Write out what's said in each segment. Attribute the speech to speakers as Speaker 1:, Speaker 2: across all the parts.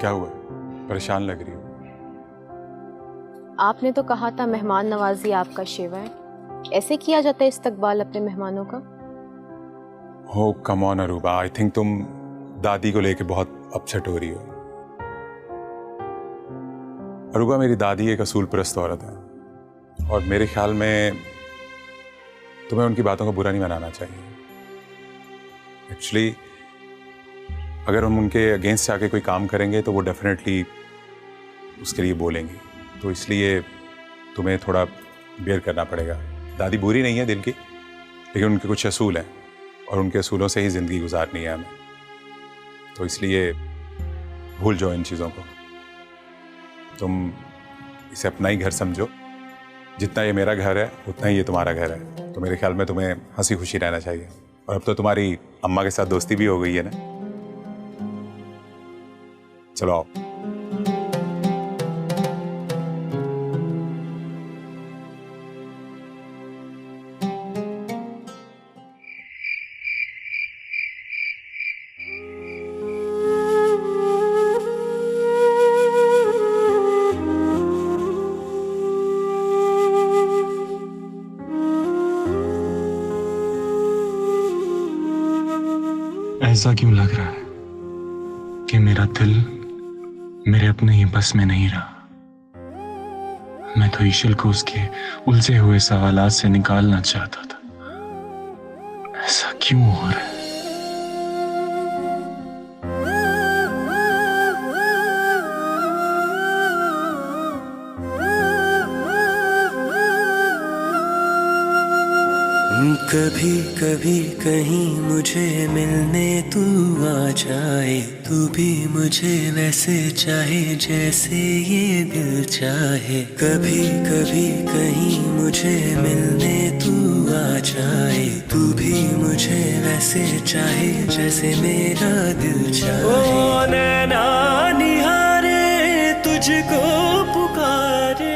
Speaker 1: क्या हुआ, परेशान लग रही हो?
Speaker 2: आपने तो कहा था मेहमान नवाजी आपका शेवा है, ऐसे किया जाता है इस्तकबाल अपने मेहमानों का?
Speaker 1: हो come on Aruba, I think तुम दादी को लेके बहुत अपसेट हो रही हो। अरूबा, मेरी दादी एक असूल परस्त औरत है और मेरे ख्याल में तुम्हें उनकी बातों को बुरा नहीं मनाना चाहिए। एक्चुअली अगर हम उनके अगेंस्ट जाके कोई काम करेंगे तो वो डेफिनेटली उसके लिए बोलेंगे, तो इसलिए तुम्हें थोड़ा बेयर करना पड़ेगा। दादी बुरी नहीं है दिल की, लेकिन उनके कुछ असूल हैं और उनके असूलों से ही ज़िंदगी गुजारनी है हमें, तो इसलिए भूल जाओ इन चीज़ों को। तुम इसे अपना ही घर समझो, जितना ये मेरा घर है उतना ही ये तुम्हारा घर है, तो मेरे ख्याल में तुम्हें हंसी खुशी रहना चाहिए। और अब तो तुम्हारी अम्मा के साथ दोस्ती भी हो गई है ना। चलो आओ।
Speaker 3: ऐसा क्यों लग रहा है कि मेरा दिल मेरे अपने ही बस में नहीं रहा? मैं तो ईशल को उसके उलझे हुए सवालात से निकालना चाहता था। ऐसा क्यों हो रहा है?
Speaker 4: कभी कभी कहीं मुझे मिलने तू आ जाए, तू भी मुझे वैसे चाहे जैसे ये दिल चाहे। कभी कभी कहीं मुझे मिलने तू आ जाए, तू भी मुझे वैसे चाहे जैसे मेरा दिल चाहे। ओ नैना निहारे तुझको पुकारे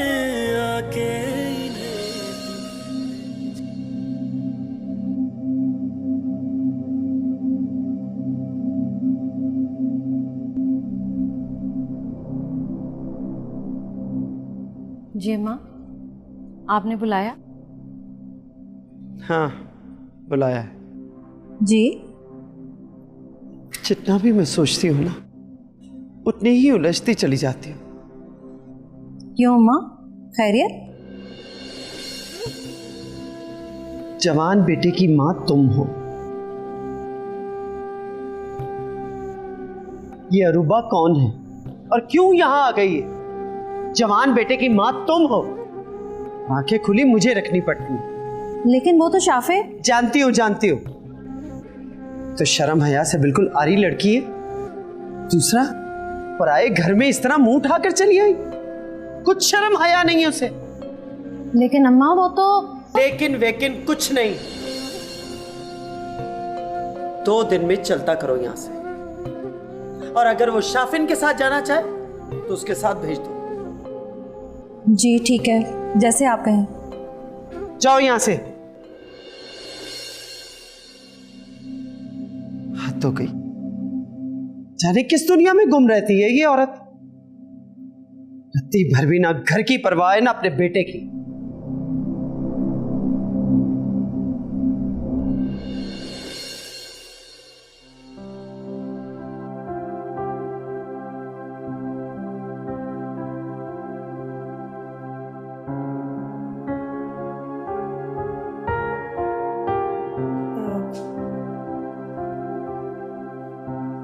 Speaker 4: आके।
Speaker 5: जी अम्मा, आपने बुलाया?
Speaker 6: हाँ, बुलाया है।
Speaker 5: जी?
Speaker 6: जितना भी मैं सोचती हूँ ना, उतनी ही उलझती चली जाती हूँ।
Speaker 5: क्यों अम्मा, खैरियत?
Speaker 6: जवान बेटे की माँ तुम हो, ये अरूबा कौन है और क्यों यहाँ आ गई है? जवान बेटे की माँ तुम हो, आंखें खुली मुझे रखनी पड़ती है।
Speaker 5: लेकिन वो तो शाफे।
Speaker 6: जानती हूँ तो शर्म हया से बिल्कुल आरी लड़की है। दूसरा, पराए घर में इस तरह मुंह उठाकर चली आई, कुछ शर्म हया नहीं है उसे।
Speaker 5: लेकिन अम्मा वो तो।
Speaker 6: लेकिन वेकिन कुछ नहीं, 2 दिन में चलता करो यहां से, और अगर वो शाफिन के साथ जाना चाहे तो उसके साथ भेज दो।
Speaker 5: जी ठीक है, जैसे आप कहें।
Speaker 6: जाओ यहां से। हाथ तो गई, जाने किस दुनिया में गुम रहती है ये औरत। रत्ती भर भी ना घर की परवाह है ना अपने बेटे की।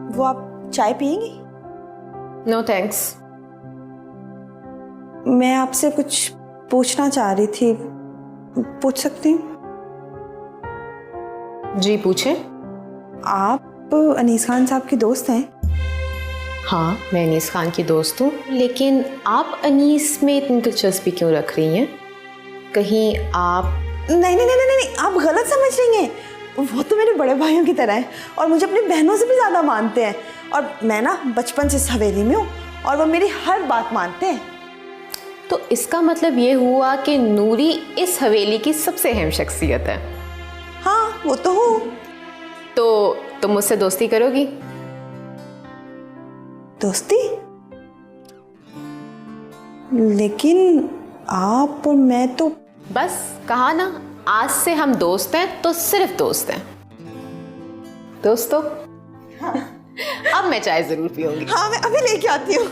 Speaker 7: वो आप चाय पिएंगी?
Speaker 2: No thanks.
Speaker 7: मैं आपसे कुछ पूछना चाह रही थी, पूछ सकती हूँ?
Speaker 2: जी पूछें।
Speaker 7: आप अनीस खान साहब की दोस्त हैं?
Speaker 2: हाँ, मैं अनीस खान की दोस्त हूँ, लेकिन आप अनीस में इतनी दिलचस्पी क्यों रख रही हैं? कहीं आप।
Speaker 7: नहीं, आप गलत समझ रही हैं। वो तो मेरे बड़े भाइयों की तरह है और मुझे अपनी बहनों से भी ज़्यादा मानते हैं, और मैं ना बचपन से इस हवेली में हूँ और वो मेरी हर बात मानते हैं।
Speaker 2: तो इसका मतलब ये हुआ कि नूरी इस हवेली की सबसे अहम शख्सियत है।
Speaker 7: हाँ, वो तो हूँ।
Speaker 2: तो तुम मुझसे दोस्ती करोगी?
Speaker 7: दोस्ती? लेकिन आप और मैं तो
Speaker 2: बस कहा ना, आज से हम दोस्त हैं तो सिर्फ दोस्त हैं। दोस्तों, अब मैं चाय जरूर पीऊंगी।
Speaker 7: हाँ, मैं अभी लेके आती हूँ।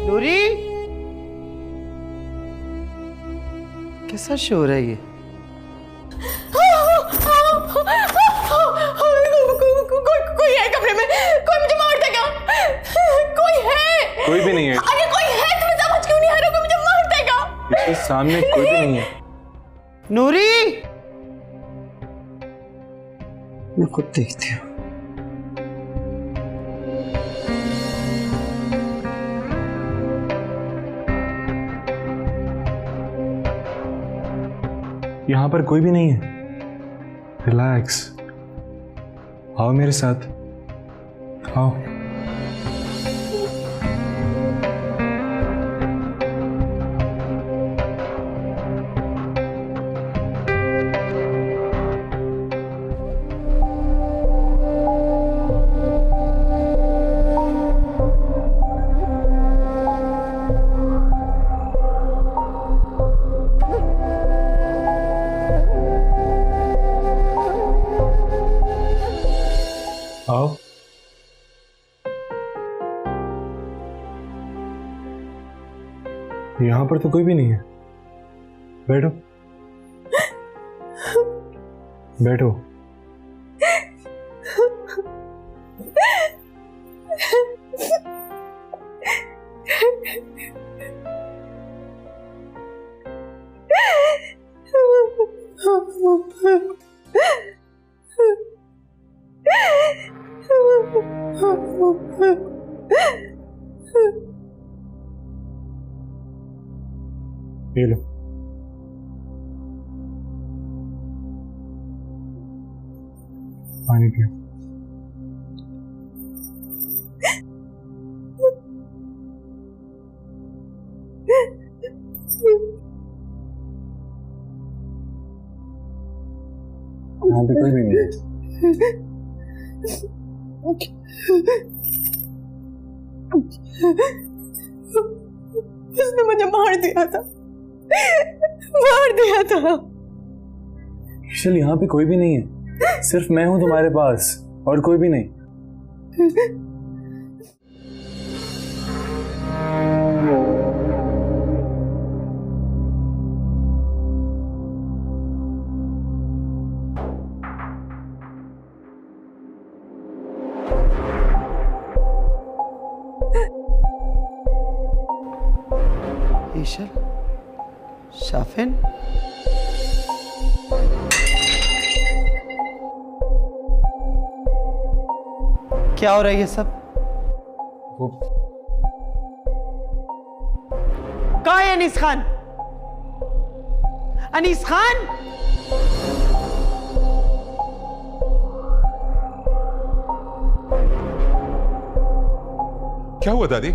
Speaker 6: नूरी, कैसा शोर है ये?
Speaker 2: कोई है कमरे में? कोई मुझे मार देगा? कोई है?
Speaker 3: कोई भी नहीं है।
Speaker 2: अरे कोई है, तुम्हें समझ क्यों नहीं आ रहा? कोई मुझे मार देगा।
Speaker 3: इसके सामने कोई भी नहीं है।
Speaker 6: नूरी, मैं खुद देखती हूँ।
Speaker 3: यहाँ पर कोई भी नहीं है। रिलैक्स, आओ मेरे साथ, आओ। आओ। यहाँ पर तो कोई भी नहीं है। बैठो, बैठो। P low. पानी पियो। यहाँ पे कोई भी नहीं है।
Speaker 7: उसने मुझे मार दिया था, मार दिया था।
Speaker 3: ईशल, यहाँ पे कोई भी नहीं है, सिर्फ मैं हूं तुम्हारे पास और कोई भी नहीं।
Speaker 6: ईशल, शाफिन, क्या हो रहा है ये सब?
Speaker 3: वो
Speaker 6: कहाँ है अनीस खान? अनीस खान,
Speaker 1: क्या हुआ दादी?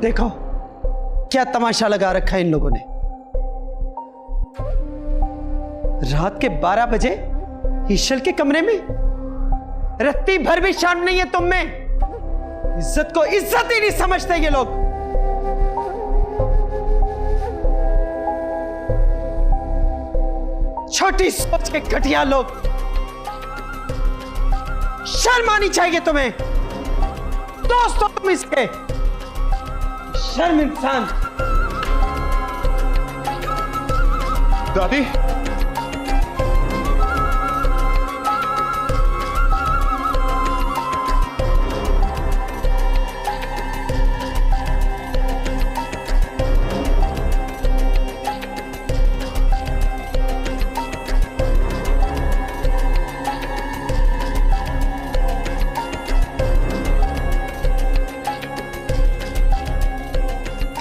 Speaker 6: देखो क्या तमाशा लगा रखा है इन लोगों ने। रात के 12 बजे ईशल के कमरे में, रत्ती भर भी शर्म नहीं है तुम में। इज्जत को इज्जत ही नहीं समझते ये लोग। छोटी सोच के घटिया लोग, शर्म आनी चाहिए तुम्हें। दोस्त हो तुम इसके, शर्म इंसान।
Speaker 1: दादी,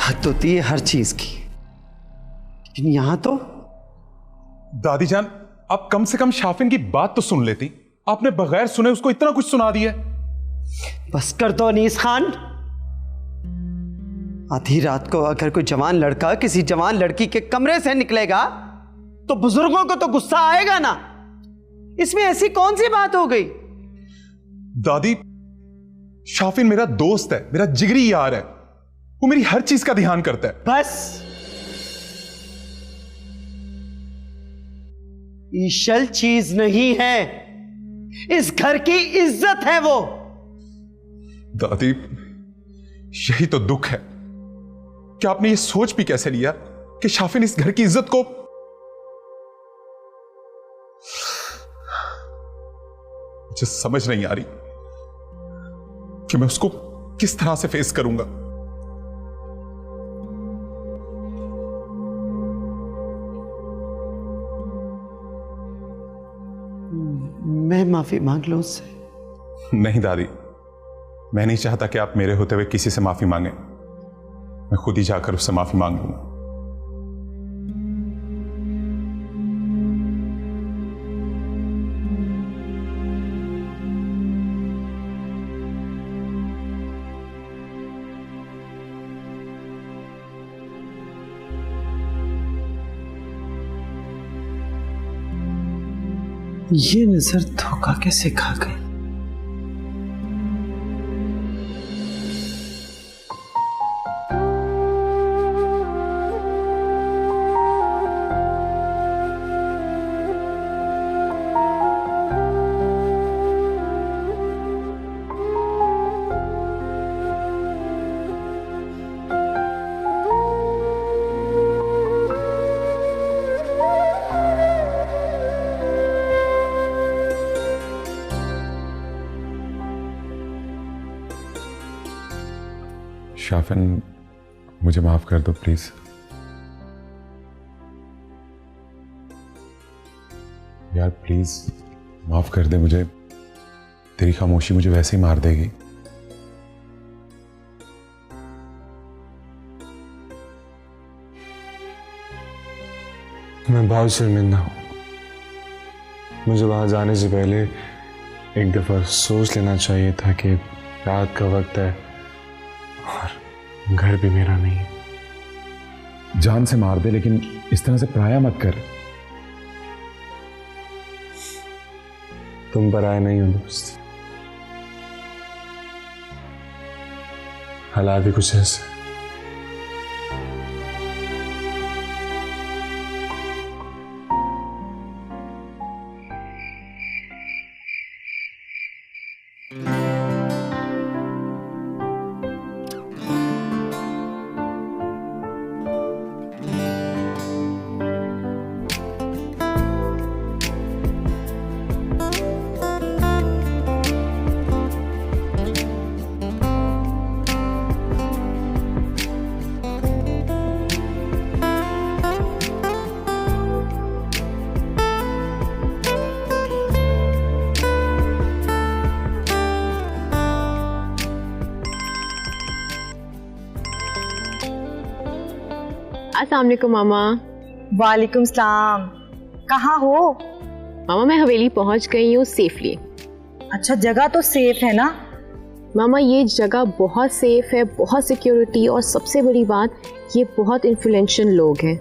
Speaker 6: हद होती है हर चीज की, लेकिन यहां तो।
Speaker 1: दादी जान, आप कम से कम शाफिन की बात तो सुन लेती। आपने बगैर सुने उसको इतना कुछ सुना दिया।
Speaker 6: बस कर दो अनीस खान। आधी रात को अगर कोई जवान लड़का किसी जवान लड़की के कमरे से निकलेगा तो बुजुर्गों को तो गुस्सा आएगा ना। इसमें ऐसी कौन सी बात हो गई?
Speaker 1: दादी, शाफिन मेरा दोस्त है, मेरा जिगरी यार है। वो मेरी हर चीज का ध्यान करता है।
Speaker 6: बस, ईशल चीज नहीं है, इस घर की इज्जत है वो।
Speaker 1: दादी, यही तो दुख है कि आपने ये सोच भी कैसे लिया कि शाफिन इस घर की इज्जत को। मुझे समझ नहीं आ रही कि मैं उसको किस तरह से फेस करूंगा।
Speaker 6: मैं माफी मांग लूं उससे?
Speaker 1: नहीं दादी, मैं नहीं चाहता कि आप मेरे होते हुए किसी से माफी मांगे। मैं खुद ही जाकर उससे माफी मांग लूंगा।
Speaker 6: ये नजर धोखा कैसे खा गई?
Speaker 1: शाफिन, मुझे माफ कर दो प्लीज। यार प्लीज माफ कर दे मुझे। तेरी खामोशी मुझे वैसे ही मार देगी।
Speaker 3: मैं बहुत शर्मिंदा हूं। मुझे वहां जाने से पहले एक दफा सोच लेना चाहिए था कि रात का वक्त है और घर भी मेरा नहीं है।
Speaker 1: जान से मार दे, लेकिन इस तरह से पराया मत कर।
Speaker 3: तुम पराया नहीं हो दोस्त। हालात भी कुछ ऐसे।
Speaker 2: अस्सलाम वालेकुम मामा।
Speaker 5: वालेकुम सलाम। कहाँ हो?
Speaker 2: मामा मैं हवेली पहुंच गई हूँ सेफली।
Speaker 5: अच्छा, जगह तो सेफ है ना?
Speaker 2: मामा ये जगह बहुत सेफ है, बहुत सिक्योरिटी, और सबसे बड़ी बात ये बहुत इन्फ्लुएंशियल लोग हैं।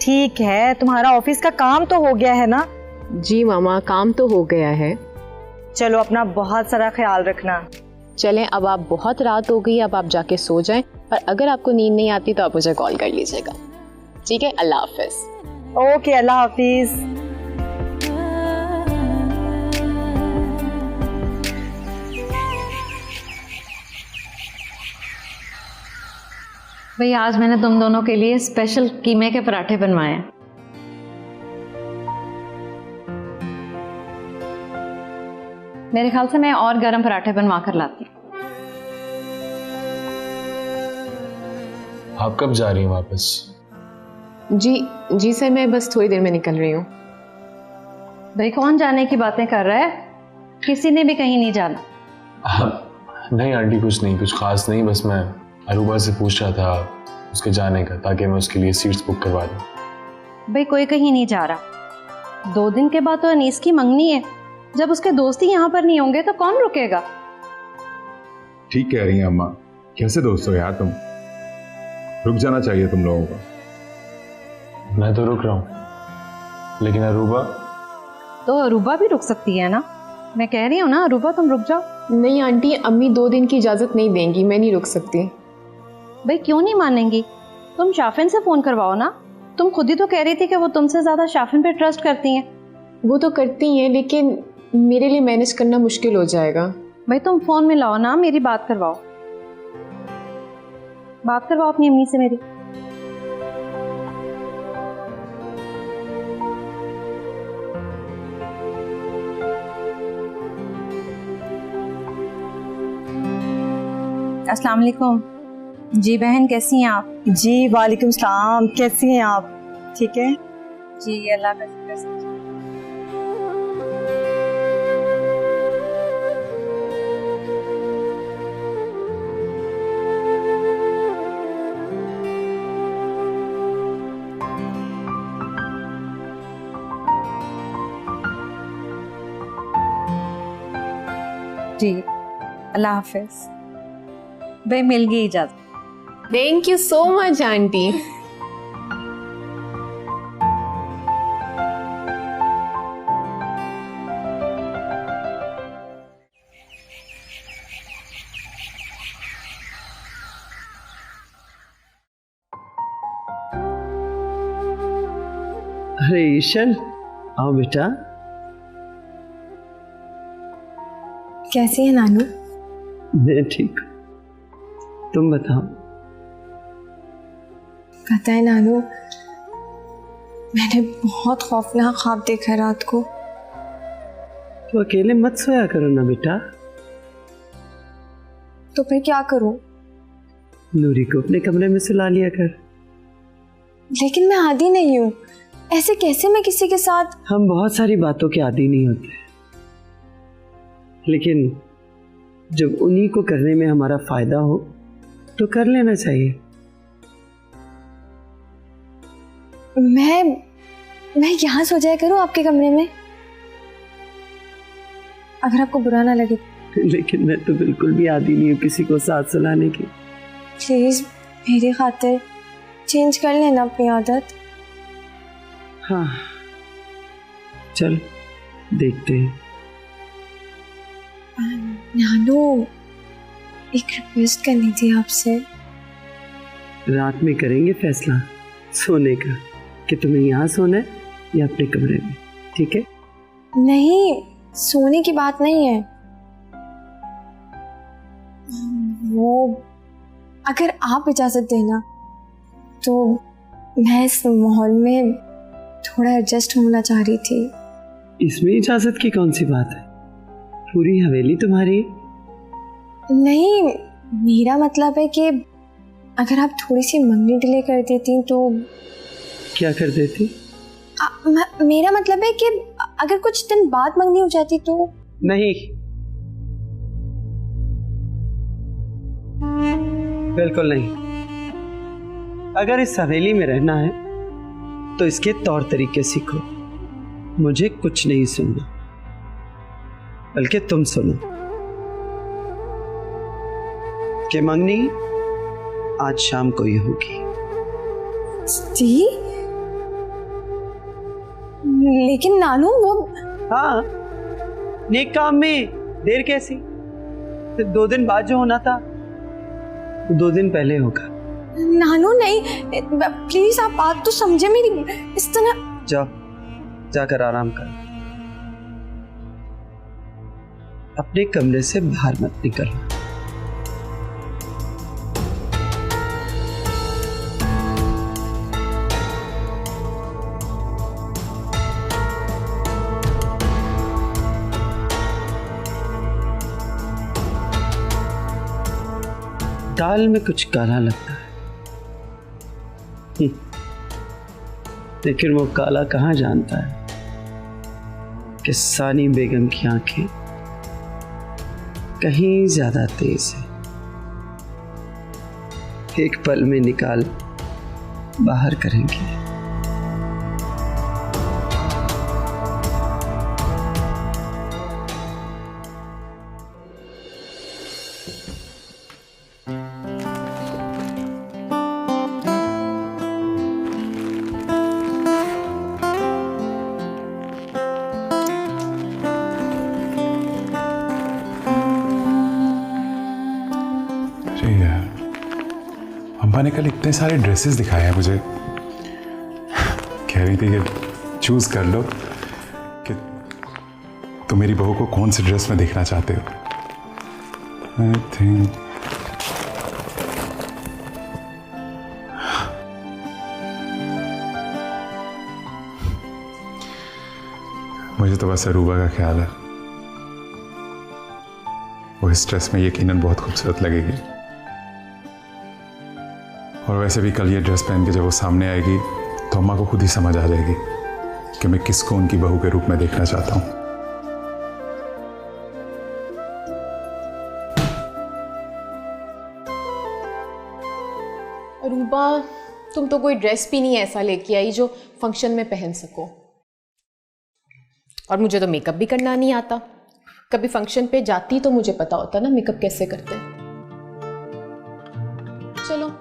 Speaker 5: ठीक है, तुम्हारा ऑफिस का काम तो हो गया है ना?
Speaker 2: जी मामा, काम तो हो गया है।
Speaker 5: चलो अपना बहुत सारा ख्याल रखना।
Speaker 2: चलें, अब आप बहुत रात हो गई, अब आप जाके सो जाएं, और अगर आपको नींद नहीं आती तो आप मुझे कॉल कर लीजिएगा। ठीक है, अल्लाह हाफिज।
Speaker 5: ओके, अल्लाह हाफिज। भाई आज मैंने तुम दोनों के लिए स्पेशल कीमे के पराठे बनवाए हैं। मेरे ख्याल से मैं और गरम पराठे बनवा कर लाती हूँ।
Speaker 3: आप कब जा रही हैं वापस?
Speaker 2: जी सर, मैं बस थोड़ी देर में निकल रही हूँ।
Speaker 5: भाई कौन जाने की बातें कर रहा है? किसी ने भी कहीं नहीं जाना।
Speaker 3: नहीं आंटी, कुछ नहीं, कुछ खास नहीं, बस मैं अरूबा से पूछ रहा था उसके जाने का, ताकि मैं उसके लिए सीट्स बुक करवा दूँ।
Speaker 5: भाई कोई कहीं नहीं जा रहा। 2 दिन के बाद तो अनीस की मंगनी है। जब उसके दोस्त ही यहाँ पर नहीं होंगे तो कौन रुकेगा?
Speaker 1: ठीक कह रही हैं अम्मा, कैसे दोस्त हो यार तुम, रुक जाना चाहिए तुम लोगों को।
Speaker 3: मैं तो रुक रहा हूँ, लेकिन अरूबा?
Speaker 5: तो अरूबा भी रुक सकती है ना। मैं कह रही हूँ ना अरूबा, तुम रुक जाओ।
Speaker 2: नहीं आंटी, अम्मी 2 दिन की इजाज़त नहीं देंगी, मैं नहीं रुक सकती।
Speaker 5: भाई क्यों नहीं मानेंगी? तुम शाफिन से फ़ोन करवाओ ना। तुम खुद ही तो कह रही थी कि वो तुमसे ज़्यादा शाफिन पे ट्रस्ट करती हैं।
Speaker 2: वो तो करती हैं, लेकिन मेरे लिए मैनेज करना मुश्किल हो जाएगा।
Speaker 5: भाई तुम फ़ोन में लाओ ना, मेरी बात करवाओ। बात करवाओ अपनी अम्मी से मेरी। अस्सलाम वालेकुम। जी बहन, कैसी हैं आप?
Speaker 7: जी वालेकुम सलाम, कैसी हैं आप? ठीक है
Speaker 5: जी, अल्लाह का शुक्र है। जी अल्लाह हाफिज। भाई मिल गई इजाज़त।
Speaker 2: Thank you so much aunty.
Speaker 6: अरे ईशल, आओ बेटा।
Speaker 2: कैसी है नानू?
Speaker 6: मैं ठीक, तुम बताओ।
Speaker 8: पता है नानू, मैंने बहुत खौफनाक ख्वाब देखा रात को।
Speaker 6: तो अकेले मत सोया करो ना बेटा।
Speaker 8: तो फिर क्या करूं?
Speaker 6: नूरी को अपने कमरे में सुला लिया कर।
Speaker 8: लेकिन मैं आदी नहीं हूँ, ऐसे कैसे मैं किसी के साथ?
Speaker 6: हम बहुत सारी बातों के आदी नहीं होते, लेकिन जब उन्हीं को करने में हमारा फायदा हो तो कर लेना चाहिए।
Speaker 8: मैं यहाँ सो जाया करूँ आपके कमरे में, अगर आपको बुरा ना लगे।
Speaker 6: लेकिन मैं तो बिल्कुल भी आदी नहीं हूँ किसी को साथ सुलाने की।
Speaker 8: प्लीज मेरी खातिर चेंज कर लेना अपनी आदत।
Speaker 6: हाँ चल देखते हैं।
Speaker 8: नानू, एक रिक्वेस्ट करनी थी आपसे।
Speaker 6: रात में करेंगे फैसला सोने का, कि तुम्हें यहाँ सोना है या अपने कमरे में, ठीक है?
Speaker 8: नहीं, सोने की बात नहीं है। वो अगर आप इजाजत देना तो मैं इस माहौल में थोड़ा एडजस्ट होना चाह रही थी।
Speaker 6: इसमें इजाजत की कौन सी बात है, पूरी हवेली तुम्हारी।
Speaker 8: नहीं, मेरा मतलब है कि अगर आप थोड़ी सी मंगनी डिले कर देती तो।
Speaker 6: क्या कर देती?
Speaker 8: मेरा मतलब है कि अगर कुछ दिन बाद मंगनी हो जाती तो।
Speaker 6: नहीं, बिल्कुल नहीं। अगर इस हवेली में रहना है तो इसके तौर तरीके सीखो। मुझे कुछ नहीं सुनना, बल्कि तुम सुनो कि मंगनी आज शाम को ही होगी।
Speaker 8: जी लेकिन नानू वो।
Speaker 6: हाँ, नेक काम में देर कैसी? 2 दिन बाद जो होना था 2 दिन पहले होगा।
Speaker 8: नानू नहीं, प्लीज आप बात तो समझे मेरी। इस तरह
Speaker 6: जाओ, जाकर आराम कर, अपने कमरे से बाहर मत निकलना। दाल में कुछ काला लगता है। लेकिन वो काला कहाँ जानता है कि सानी बेगम की आंखें कहीं ज्यादा तेज है। एक पल में निकाल बाहर करेंगे।
Speaker 1: अम्मा ने कल इतने सारे ड्रेसेस दिखाए हैं मुझे, कह रही थी कि चूज कर लो कि तुम मेरी बहू को कौन सी ड्रेस में देखना चाहते हो। आई थिंक मुझे तो बस अरूबा का ख्याल है, वो इस ड्रेस में यकीनन बहुत खूबसूरत लगेगी। और वैसे भी कल ये ड्रेस पहन के जब वो सामने आएगी तो अम्मा को खुद ही समझ आ जाएगी कि मैं किसको उनकी बहू के रूप में देखना चाहता हूँ।
Speaker 2: अरूबा, तुम तो कोई ड्रेस भी नहीं ऐसा लेके आई जो फंक्शन में पहन सको। और मुझे तो मेकअप भी करना नहीं आता। कभी फंक्शन पे जाती तो मुझे पता होता ना मेकअप कैसे करते हैं। चलो,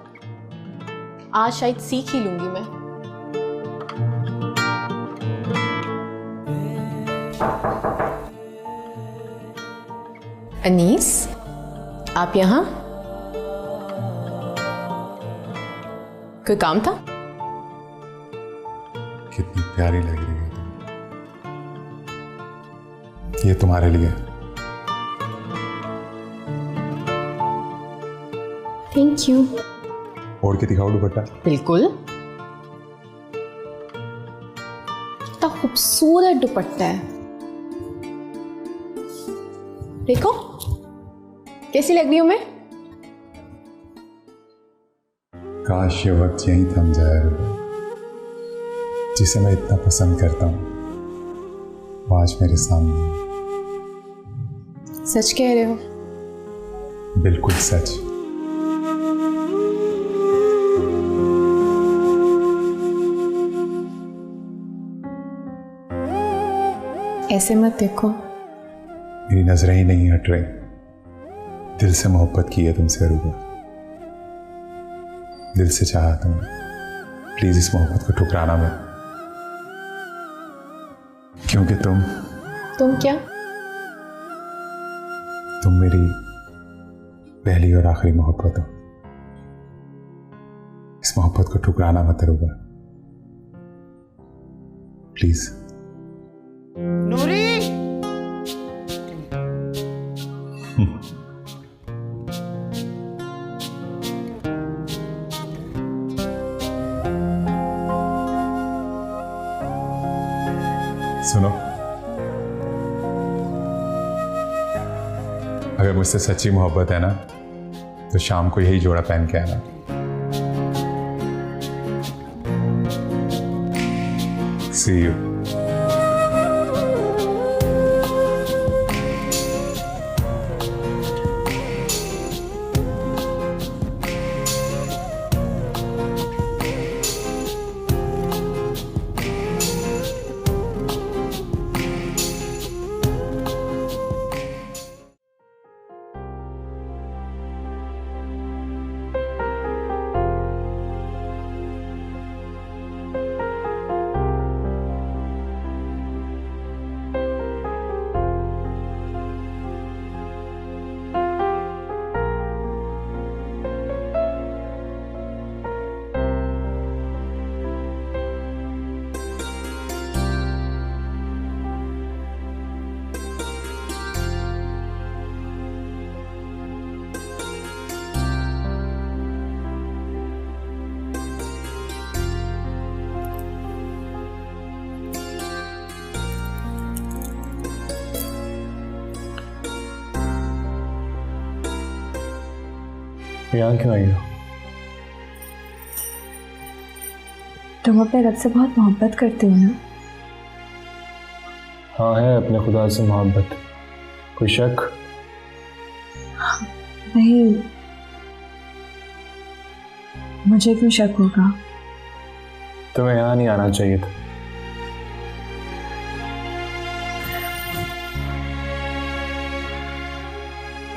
Speaker 2: आज शायद सीख ही लूंगी मैं। अनीस, आप यहां? कोई काम था?
Speaker 1: कितनी प्यारी लग रही है तुम। ये तुम्हारे लिए।
Speaker 2: Thank you.
Speaker 1: ओढ़ के दिखाओ दुपट्टा।
Speaker 2: बिल्कुल। कितना खूबसूरत दुपट्टा है, देखो कैसी लग रही हूं मैं।
Speaker 1: काश ये वक्त यहीं थम जाए अरूबा, जिसे मैं इतना पसंद करता हूं वो आज मेरे सामने है।
Speaker 2: सच कह रहे हो?
Speaker 1: बिल्कुल सच।
Speaker 2: ऐसे मत देखो।
Speaker 1: मेरी नजरें ही नहीं हट रही। दिल से मोहब्बत की है तुमसे अरूबा, दिल से चाहा तुम्हें। प्लीज इस मोहब्बत को ठुकराना मत, क्योंकि तुम
Speaker 2: क्या?
Speaker 1: तुम मेरी पहली और आखिरी मोहब्बत हो। इस मोहब्बत को ठुकराना मत अरूबा, प्लीज।
Speaker 6: नूरी!
Speaker 1: सुनो, अगर मुझसे सच्ची मोहब्बत है ना तो शाम को यही जोड़ा पहन के आना। See you.
Speaker 3: यहाँ क्यों आई हो?
Speaker 8: तुम अपने रब से बहुत मोहब्बत करते हो ना?
Speaker 3: हाँ, है अपने खुदा से मोहब्बत। कोई शक?
Speaker 8: नहीं, मुझे क्यों शक होगा?
Speaker 3: तुम्हें यहाँ नहीं आना चाहिए था।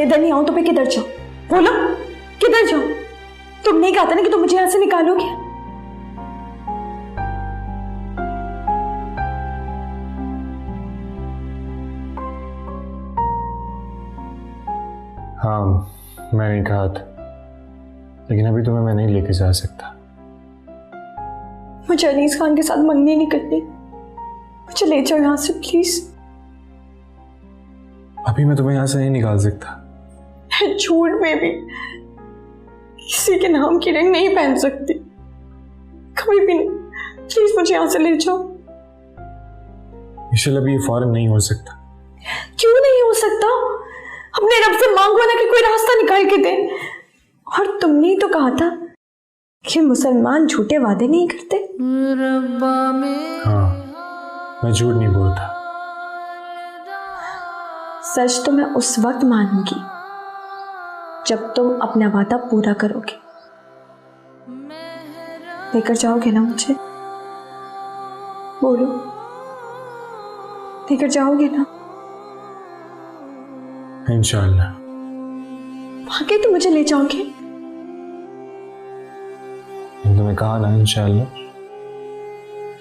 Speaker 8: इधर नहीं आऊं तो मैं किधर जाऊं? बोलो, किधर जाऊं? तुम नहीं कहा था ना कि तुम मुझे यहां से निकालोगे?
Speaker 3: हाँ, मैंने कहा था, लेकिन अभी तुम्हें मैं नहीं लेके जा सकता।
Speaker 8: मुझे अनीस खान के साथ मंगनी नहीं करनी। मुझे ले जाओ यहाँ से प्लीज।
Speaker 3: अभी मैं तुम्हें यहाँ से नहीं निकाल सकता।
Speaker 8: झूठ में भी किसी के नाम की रिंग नहीं पहन सकती, कभी भी नहीं। प्लीज मुझे यहाँ से ले जाओ।
Speaker 3: ईशल, अभी ये फौरन नहीं हो सकता।
Speaker 8: क्यों नहीं हो सकता? अपने रब से मांगो ना कि कोई रास्ता निकाल के दे। और तुमने ही तो कहा था कि मुसलमान झूठे वादे नहीं करते।
Speaker 3: हाँ, मैं झूठ नहीं बोलता।
Speaker 8: सच तो मैं उस वक्त मानूंगी जब तुम अपना वादा पूरा करोगे। लेकर जाओगे ना मुझे? बोलो, लेकर जाओगे ना?
Speaker 3: इंशाअल्लाह।
Speaker 8: वाकई तो मुझे ले जाओगे?
Speaker 3: तुमने कहा ना इंशाअल्लाह।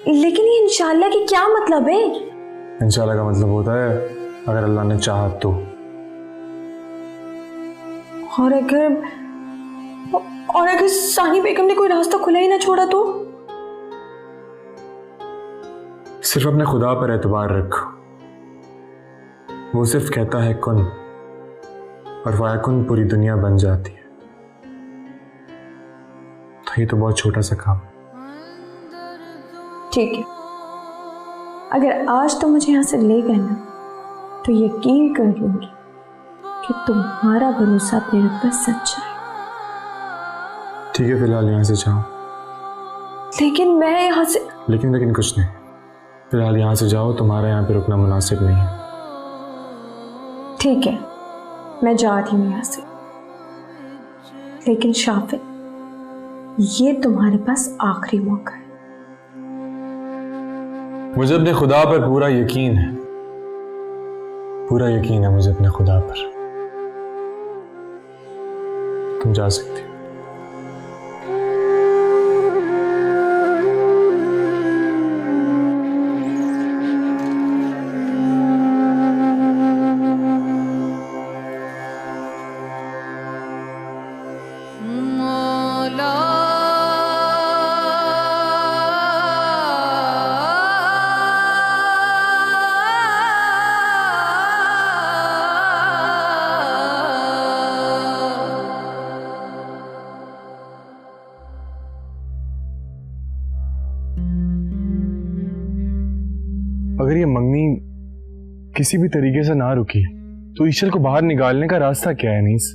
Speaker 8: लेकिन ये इंशाअल्लाह की क्या मतलब है?
Speaker 3: इंशाअल्लाह का मतलब होता है अगर अल्लाह ने चाहा तो।
Speaker 8: और अगर सानी बेगम ने कोई रास्ता खुला ही ना छोड़ा तो?
Speaker 3: सिर्फ अपने खुदा पर एतबार रखो। वो सिर्फ कहता है कुन, और वायकुन पूरी दुनिया बन जाती है। तो ये तो बहुत छोटा सा काम।
Speaker 8: ठीक है, अगर आज तो मुझे यहां से ले गए ना, तो यकीन कर लूंगी कि तुम्हारा भरोसा मेरे पर सच्चा है।
Speaker 3: ठीक है, फिलहाल यहाँ से जाओ।
Speaker 8: लेकिन मैं यहाँ से
Speaker 3: लेकिन कुछ नहीं। फिलहाल यहाँ से जाओ, तुम्हारा यहाँ पे रुकना मुनासिब नहीं है।
Speaker 8: ठीक है, मैं जा रही हूँ यहाँ से। लेकिन शाफिर, ये तुम्हारे पास आखिरी मौका है।
Speaker 3: मुझे अपने खुदा पर पूरा यकीन है। पूरा यकीन है मुझे अपने खुदा पर। तुम जा सकते हो। अगर ये मंगनी किसी भी तरीके से ना रुकी तो ईशल को बाहर निकालने का रास्ता क्या है? नीस,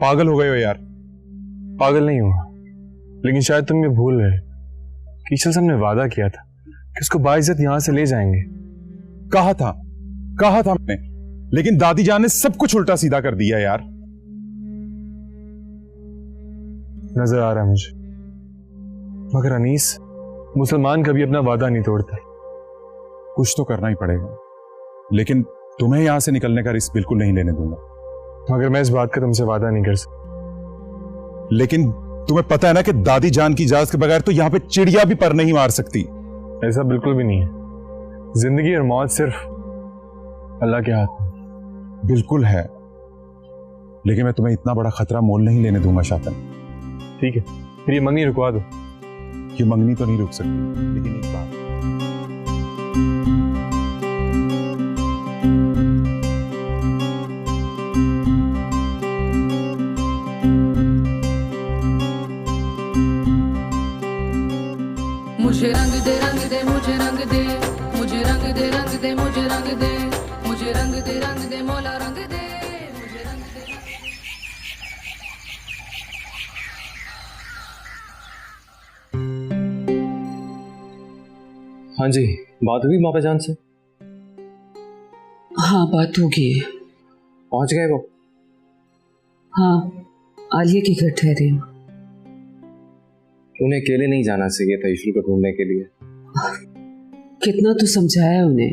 Speaker 1: पागल हो गए हो यार।
Speaker 3: पागल नहीं हुआ, लेकिन शायद तुम ये भूल गए कि ईशल से हमने वादा किया था कि उसको बाइज्जत यहां से ले जाएंगे।
Speaker 1: कहा था हमने, लेकिन दादी जान ने सब कुछ उल्टा सीधा कर दिया यार।
Speaker 3: नजर आ रहा है मुझे, मगर अनीस, मुसलमान कभी अपना वादा नहीं तोड़ता।
Speaker 1: कुछ तो करना ही पड़ेगा, लेकिन तुम्हें यहां से निकलने का रिस्क बिल्कुल नहीं लेने दूंगा।
Speaker 3: मगर मैं इस बात का तुमसे वादा नहीं कर सकता।
Speaker 1: लेकिन तुम्हें पता है ना कि दादी जान की इजाजत के बगैर तो यहां पे चिड़िया भी पर नहीं मार सकती।
Speaker 3: ऐसा बिल्कुल भी नहीं है। जिंदगी और मौत सिर्फ अल्लाह के हाथ में।
Speaker 1: बिल्कुल है, लेकिन मैं तुम्हें इतना बड़ा खतरा मोल नहीं लेने दूंगा शातन।
Speaker 3: ठीक है, फिर ये मंगनी रुकवा दो।
Speaker 1: ये मंगनी तो नहीं रुक सकती, लेकिन एक बात,
Speaker 9: मुझे रंग दे मुझे रंग दे, मुझे रंग दे मुझे रंग दे, मुझे रंग दे मौला रंग दे, मुझे रंग दे।
Speaker 3: हाँ जी, बात हुई मापा जान से?
Speaker 10: हाँ, बात होगी।
Speaker 3: पहुंच गए वो?
Speaker 10: हाँ, आलिया के घर ठहरे हूँ।
Speaker 3: उन्हें अकेले नहीं जाना चाहिए था ईशल को ढूंढने के लिए।
Speaker 10: कितना तो समझाया उन्हें,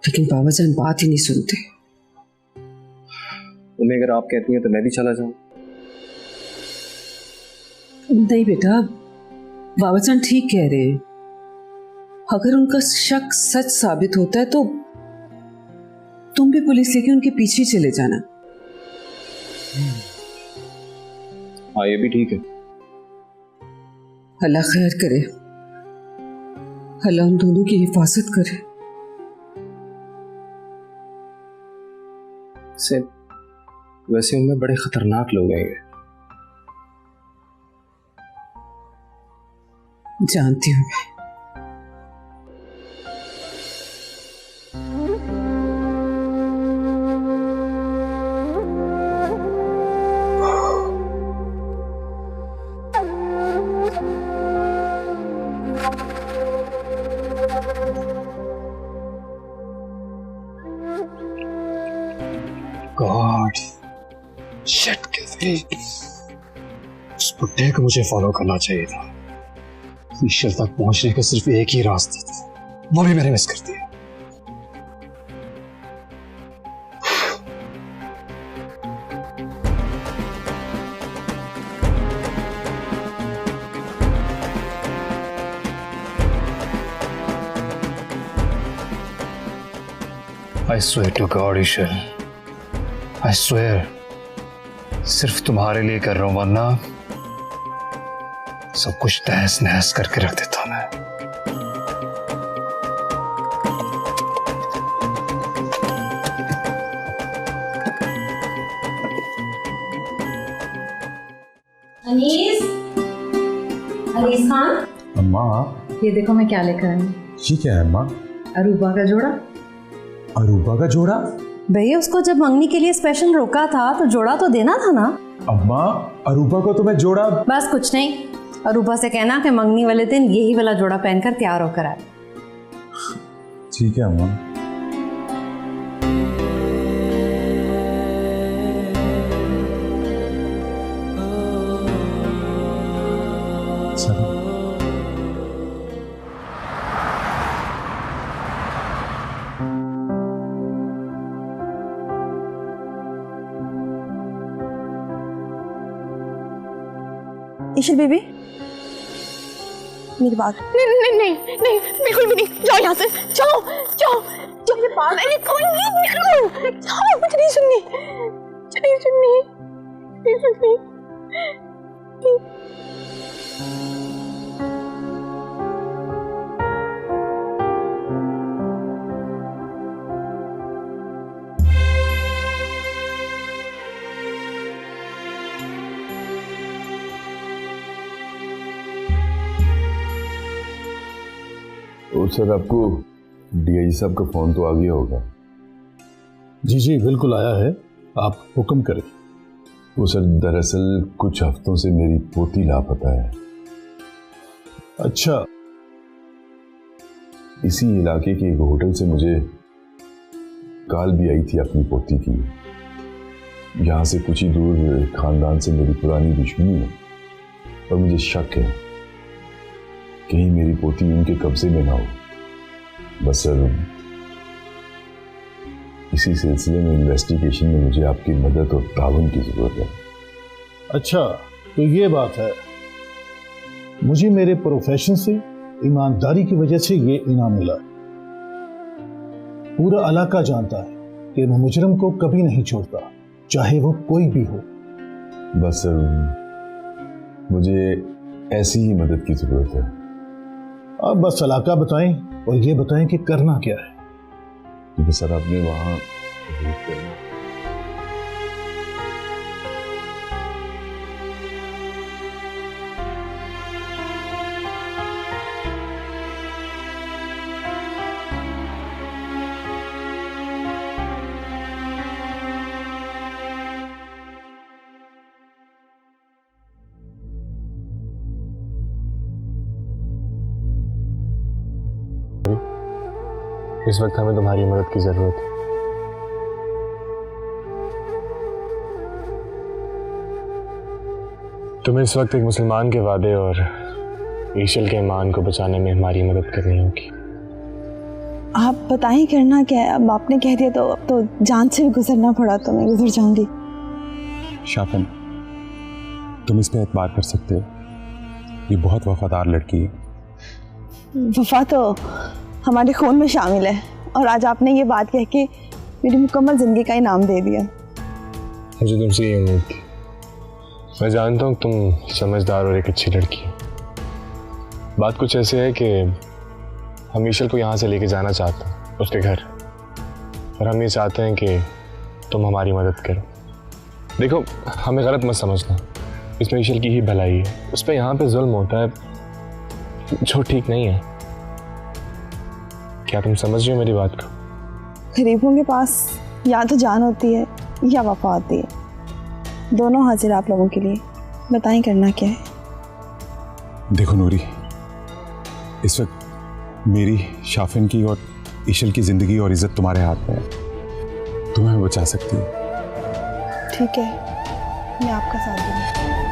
Speaker 10: लेकिन बाबा जान बात ही नहीं सुनते।
Speaker 3: उन्हें अगर आप कहती हैं तो मैं भी चला जाऊं।
Speaker 10: नहीं बेटा, बाबा जान ठीक कह रहे हैं। अगर उनका शक सच साबित होता है तो तुम भी पुलिस लेके उनके पीछे चले जाना।
Speaker 3: हाँ, ये भी ठीक है।
Speaker 10: अल्लाह खैर करे, अल्लाह उन दोनों की हिफाजत करे।
Speaker 3: से वैसे उनमें बड़े खतरनाक लोग हैं ये।
Speaker 10: जानती हूँ मैं।
Speaker 11: गॉड शिट, उस बुड्ढे को मुझे फॉलो करना चाहिए था। ईशल तक पहुंचने का सिर्फ एक ही रास्ता था, वो भी मैंने मिस कर दिया। I swear to God, ईशल, I swear, सिर्फ तुम्हारे लिए कर रहा हूं, वरना सब कुछ तहस नहस करके रख देता मैं।
Speaker 5: अनीस, अनीस खान,
Speaker 1: अम्मा,
Speaker 5: ये देखो मैं क्या लेकर आई हूँ।
Speaker 1: ये क्या है अम्मा?
Speaker 5: अरूबा का जोड़ा।
Speaker 1: अरूबा का जोड़ा?
Speaker 5: भैया उसको जब मंगनी के लिए स्पेशल रोका था तो जोड़ा तो देना था ना।
Speaker 1: अम्मा, अरूबा को तो मैं जोड़ा।
Speaker 5: बस कुछ नहीं, अरूबा से कहना कि मंगनी वाले दिन यही वाला जोड़ा पहनकर तैयार होकर आए।
Speaker 1: ठीक है अम्मा।
Speaker 7: ईशल बेबी, मेरी बात।
Speaker 2: नहीं नहीं नहीं नहीं, बिल्कुल भी नहीं। जाओ यहाँ से, जाओ जाओ जाओ। मेरी बात, अरे कोई नहीं, निकलो। जाओ, मुझे नहीं सुननी, मुझे नहीं सुननी, नहीं सुननी।
Speaker 12: और सर, आपको डीआईजी साहब का फोन तो आ गया होगा?
Speaker 11: जी जी बिल्कुल आया है, आप हुक्म करें।
Speaker 12: वो सर, दरअसल कुछ हफ्तों से मेरी पोती लापता है।
Speaker 11: अच्छा।
Speaker 12: इसी इलाके के एक होटल से मुझे कॉल भी आई थी अपनी पोती की। यहाँ से कुछ ही दूर खानदान से मेरी पुरानी दुश्मनी है और मुझे शक है कहीं मेरी पोती उनके कब्जे में ना हो। बस सर, इसी सिलसिले में इन्वेस्टिगेशन में मुझे आपकी मदद और ताउन की जरूरत है।
Speaker 11: अच्छा, तो ये बात है। मुझे मेरे प्रोफेशन से ईमानदारी की वजह से ये इनाम मिला। पूरा इलाका जानता है कि मैं मुजरिम को कभी नहीं छोड़ता, चाहे वो कोई भी हो।
Speaker 12: बस सर, मुझे ऐसी ही मदद की जरूरत है।
Speaker 11: आप बस इलाका बताएं और ये बताएं कि करना क्या है।
Speaker 12: क्योंकि सर, आपने वहां
Speaker 3: इस वक्त हमें तुम्हारी मदद की जरूरत है। तुम्हें इस वक्त एक मुसलमान के वादे और ईशल के ईमान को बचाने में हमारी मदद करनी होगी।
Speaker 7: आप बताएं करना क्या है। अब आपने कह दिया तो अब तो जान से भी गुजरना पड़ा तो मैं गुजर जाऊंगी।
Speaker 1: शाफिन, तुम इस पे एतबार कर सकते हो, ये बहुत वफादार लड़की है।
Speaker 7: वफा तो हमारे खून में शामिल है और आज आपने ये बात कह के मेरी मुकम्मल जिंदगी का इनाम दे दिया।
Speaker 3: मुझे तुमसे ये उम्मीद थी। मैं जानता हूँ तुम समझदार और एक अच्छी लड़की हो। बात कुछ ऐसे है कि हम ईशल को यहाँ से लेके जाना चाहते हैं उसके घर, और हम ये चाहते हैं कि तुम हमारी मदद करो। देखो, हमें गलत मत समझना, इसमें ईशल की ही भलाई है। उस पर यहाँ पे जुल्म होता है जो ठीक नहीं है। क्या तुम समझ रहे हो मेरी बात को?
Speaker 7: गरीबों के पास या तो जान होती है या वफा होती है, दोनों हाजिर आप लोगों के लिए। बताएं करना क्या है।
Speaker 1: देखो नूरी, इस वक्त मेरी, शाफिन की और ईशल की जिंदगी और इज्जत तुम्हारे हाथ में है। तुम्हें बचा सकती हो।
Speaker 7: ठीक है, मैं आपका साथ दूंगी।